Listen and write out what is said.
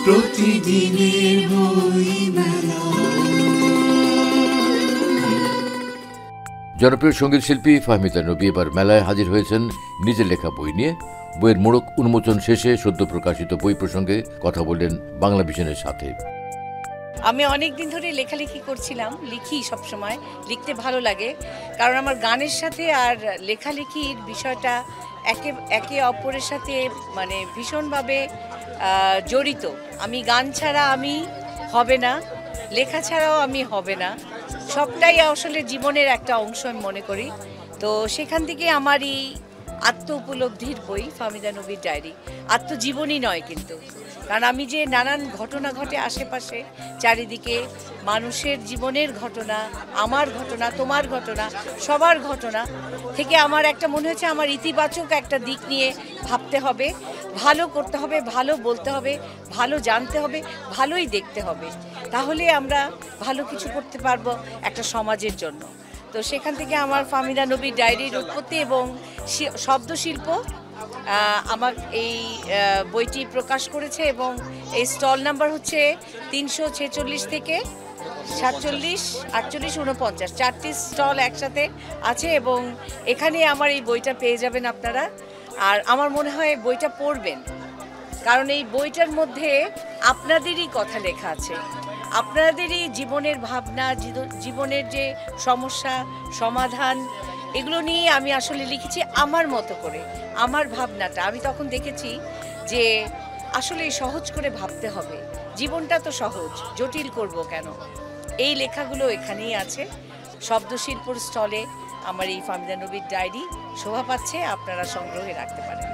প্রতিদিনের বইমেলা। জনপ্রিয় সঙ্গীত শিল্পী ফাহমিদা নবী এবার মেলায় হাজির হয়েছেন নিজের লেখা বই নিয়ে। বইয়ের মোড়ক উন্মোচন শেষে সদ্য প্রকাশিত বই প্রসঙ্গে কথা বললেন বাংলা ভিশনের সাথে। আমি অনেক দিন ধরে লেখালেখি করছিলাম, লিখি সবসময়, লিখতে ভালো লাগে, কারণ আমার গানের সাথে আর লেখালেখির বিষয়টা একে অপরের সাথে মানে ভীষণভাবে জড়িত। আমি গান ছাড়া আমি হবে না, লেখা ছাড়াও আমি হবে না, সবটাই আসলে জীবনের একটা অংশ আমি মনে করি। তো সেখান থেকে আমার এই আত্ম উপলব্ধির বই ফাহমিদা নবীর ডায়েরি, আত্মজীবনী নয় কিন্তু, কারণ আমি যে নানান ঘটনা ঘটে আশেপাশে চারিদিকে, মানুষের জীবনের ঘটনা, আমার ঘটনা, তোমার ঘটনা, সবার ঘটনা থেকে আমার একটা মনে হচ্ছে আমার ইতিবাচক একটা দিক নিয়ে ভাবতে হবে, ভালো করতে হবে, ভালো বলতে হবে, ভালো জানতে হবে, ভালোই দেখতে হবে, তাহলে আমরা ভালো কিছু করতে পারবো একটা সমাজের জন্য। তো সেখান থেকে আমার ফাহমিদা নবীর ডায়েরির উৎপত্তি এবং শব্দশিল্প আমার এই বইটি প্রকাশ করেছে, এবং এই স্টল নাম্বার হচ্ছে 346 থেকে 47, 48, 49, 4টি স্টল একসাথে আছে, এবং এখানে আমার এই বইটা পেয়ে যাবেন আপনারা। আর আমার মনে হয় বইটা পড়বেন, কারণ এই বইটার মধ্যে আপনাদেরই কথা লেখা আছে, আপনাদেরই জীবনের ভাবনা, জীবনের যে সমস্যা সমাধান, এগুলো নিয়ে আমি আসলে লিখেছি আমার মতো করে, আমার ভাবনাটা। আমি তখন দেখেছি যে আসলে সহজ করে ভাবতে হবে, জীবনটা তো সহজ, জটিল করব কেন। এই লেখাগুলো এখানেই আছে। শব্দশিল্পর স্টলে আমার এই ফাহমিদা নবীর ডায়েরি শোভা পাচ্ছে, আপনারা সংগ্রহে রাখতে পারেন।